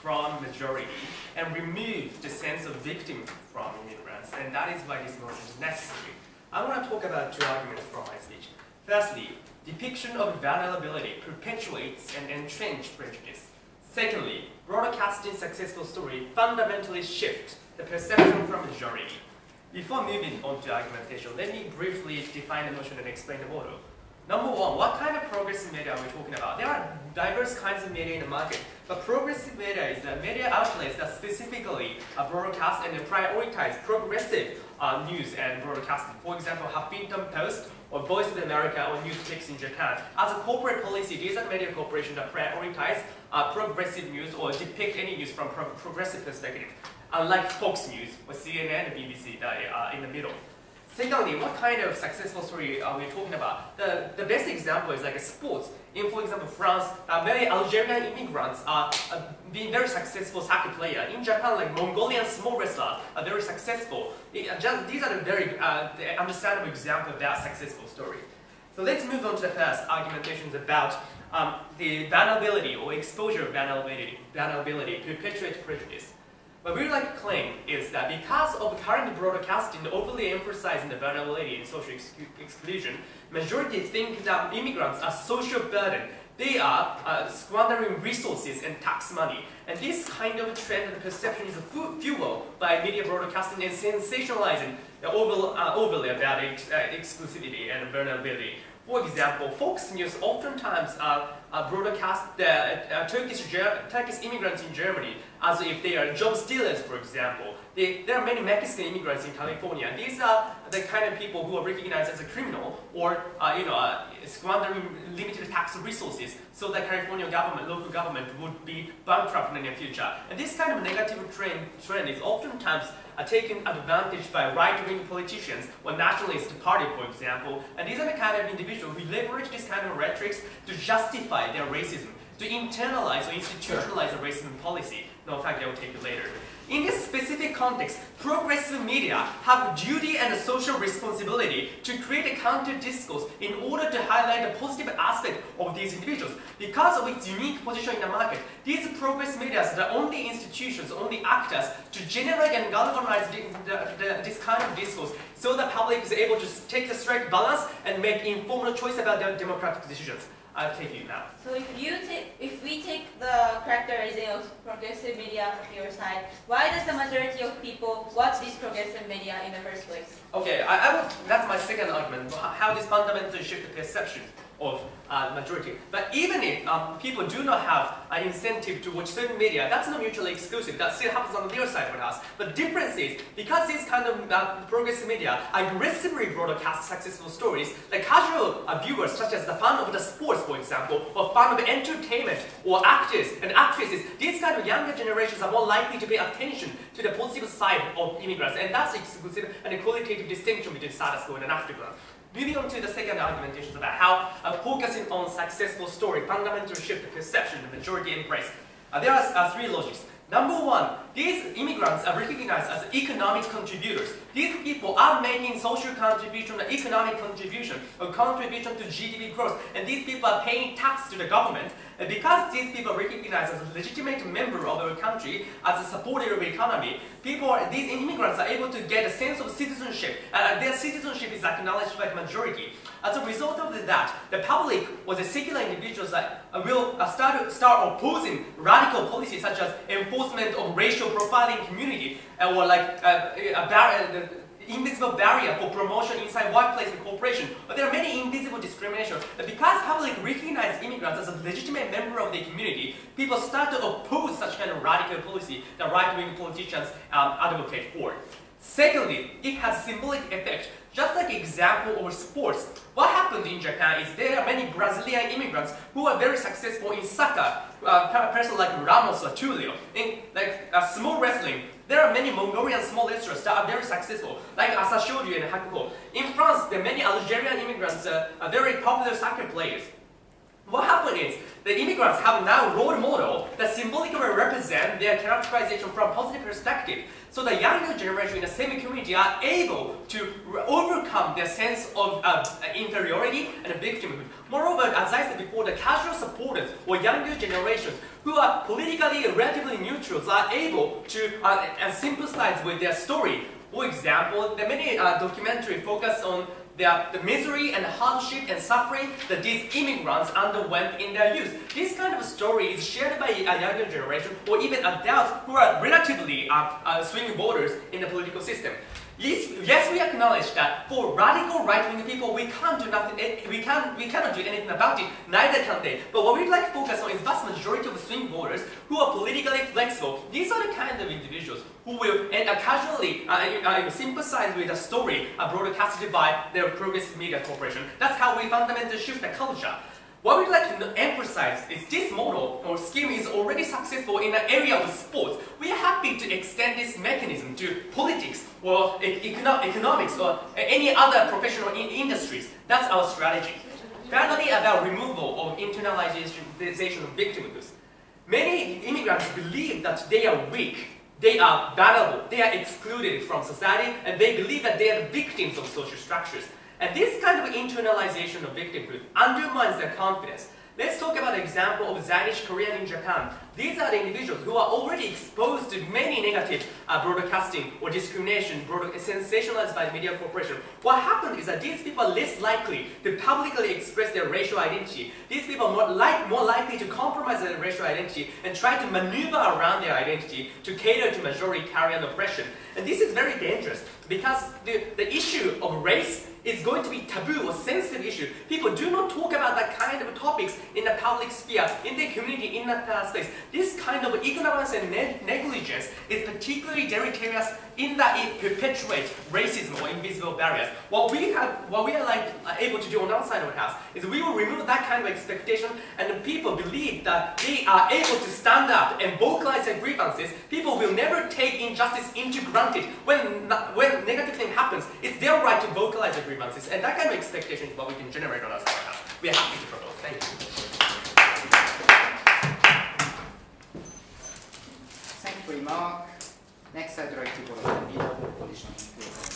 from majority and remove the sense of victim from immigrants, and that is why this moment is necessary. I want to talk about two arguments from my speech. Firstly, depiction of vulnerability perpetuates and entrenches prejudice. Secondly, broadcasting successful story fundamentally shifts the perception from majority. Before moving on to argumentation, let me briefly define the notion and explain the model. Number one, what kind of progressive media are we talking about? There are diverse kinds of media in the market, but progressive media is the media outlets that specifically broadcast and prioritize progressive news and broadcasting. For example, Huffington Post or Voice of America or Newspeaks in Japan. As a corporate policy, these are media corporations that prioritize progressive news or depict any news from progressive perspective, unlike Fox News or CNN and BBC that are in the middle. Secondly, what kind of successful story are we talking about? The best example is like sports. In, for example, France, many Algerian immigrants are being very successful soccer players. In Japan, like Mongolian small wrestlers are very successful. These are the very understandable example of that successful story. So let's move on to the first argumentations about the vulnerability or exposure of vulnerability perpetuates prejudice. What we would like to claim is that because of current broadcasting overly emphasizing the vulnerability and social exclusion, majority think that immigrants are social burden. They are squandering resources and tax money. And this kind of trend and perception is fueled by media broadcasting and sensationalizing overly about exclusivity and vulnerability. For example, Fox News oftentimes broadcast the Turkish immigrants in Germany as if they are job stealers, for example. There are many Mexican immigrants in California. These are the kind of people who are recognized as a criminal or squandering limited tax resources so that California government, local government would be bankrupt in the near future. And this kind of negative trend is oftentimes taken advantage by right-wing politicians or nationalist party, for example. And these are the kind of individuals who leverage this kind of rhetoric to justify their racism, to internalize or institutionalize a racism policy. No, in fact, I will take it later. In this specific context, progressive media have duty and social responsibility to create a counter-discourse in order to highlight the positive aspect of these individuals. Because of its unique position in the market, these progressive media are the only institutions, only actors to generate and galvanize this kind of discourse so the public is able to take the straight balance and make informed choice about their democratic decisions. I'll take you now. So if we take the characterization of progressive media to your side, why does the majority of people watch these progressive media in the first place? Okay, that's my second argument, how this fundamentally shift the perception of majority. But even if people do not have an incentive to watch certain media, that's not mutually exclusive. That still happens on the other side with us. But the difference is, because these kind of progressive media aggressively broadcast successful stories, the casual viewers, such as the fan of the sports, for example, or fan of entertainment, or actors and actresses, these kind of younger generations are more likely to pay attention to the positive side of immigrants. And that's exclusive and a qualitative distinction between status quo and an afterground. Moving on to the second argumentation about how focusing on successful story fundamentally shift the perception the majority embrace. There are three logics. Number one, these immigrants are recognized as economic contributors. These people are making social contribution, economic contribution, or contribution to GDP growth, and these people are paying tax to the government. And because these people are recognized as a legitimate member of our country, as a supporter of the economy, these immigrants are able to get a sense of citizenship, and their citizenship is acknowledged by the majority. As a result of that, the public or the secular individuals that will start opposing radical policies such as enforcement of racial profiling community, or like the invisible barrier for promotion inside workplace and corporation. But there are many invisible discriminations. But because public recognize immigrants as a legitimate member of the community, people start to oppose such kind of radical policy that right-wing politicians advocate for. Secondly, it has symbolic effect. Just like example of sports, what happened in Japan is there are many Brazilian immigrants who are very successful in soccer, person like Ramos or Tulio. In small wrestling, there are many Mongolian small wrestlers that are very successful, like Asashoryu and Hakuho. In France, there are many Algerian immigrants are very popular soccer players. what happened is the immigrants have now a role model that symbolically represent their characterization from a positive perspective. So the younger generation in the same community are able to overcome their sense of inferiority and victimhood. Moreover, as I said before, the casual supporters or younger generations who are politically relatively neutral are able to sympathize with their story. For example, the many documentaries focus on the misery and hardship and suffering that these immigrants underwent in their youth. This kind of story is shared by a younger generation or even adults who are relatively swing voters in the political system. Yes, we acknowledge that for radical right-wing people, we can't do nothing. We cannot do anything about it. Neither can they. But what we'd like to focus on is vast majority of swing voters who are politically flexible. These are the kind of individuals who will casually sympathize with the story broadcasted by their progressive media corporation. That's how we fundamentally shift the culture. What we'd like to emphasize is this model or scheme is already successful in the area of sports. We are happy to extend this mechanism to politics or economics or any other professional industries. That's our strategy. Finally, about removal of internalization of victimhood. Many immigrants believe that they are weak, they are vulnerable, they are excluded from society, and they believe that they are the victims of social structures. And this kind of internalization of victimhood undermines their confidence. Let's talk about an example of Zionist Korean in Japan. These are the individuals who are already exposed to many negative broadcasting or discrimination sensationalized by the media corporation. What happened is that these people are less likely to publicly express their racial identity. These people are more likely to compromise their racial identity and try to maneuver around their identity to cater to majoritarian oppression. And this is very dangerous because the issue of race is going to be taboo or sensitive issue. People do not talk about that kind of topics in the public sphere, in the community, in the space. This kind of ignorance and negligence is particularly deleterious in that it perpetuates racism or invisible barriers. What we are able to do on our side of the house is we will remove that kind of expectation, and the people believe that they are able to stand up and vocalize their grievances. People will never take injustice into granted. When negative thing happens, it's their right to vocalize their grievances, and that kind of expectation is what we can generate on our side of the house. We are happy to propose. Thank you. Thank you very much. Next, I'd like to go to the leaderboard position.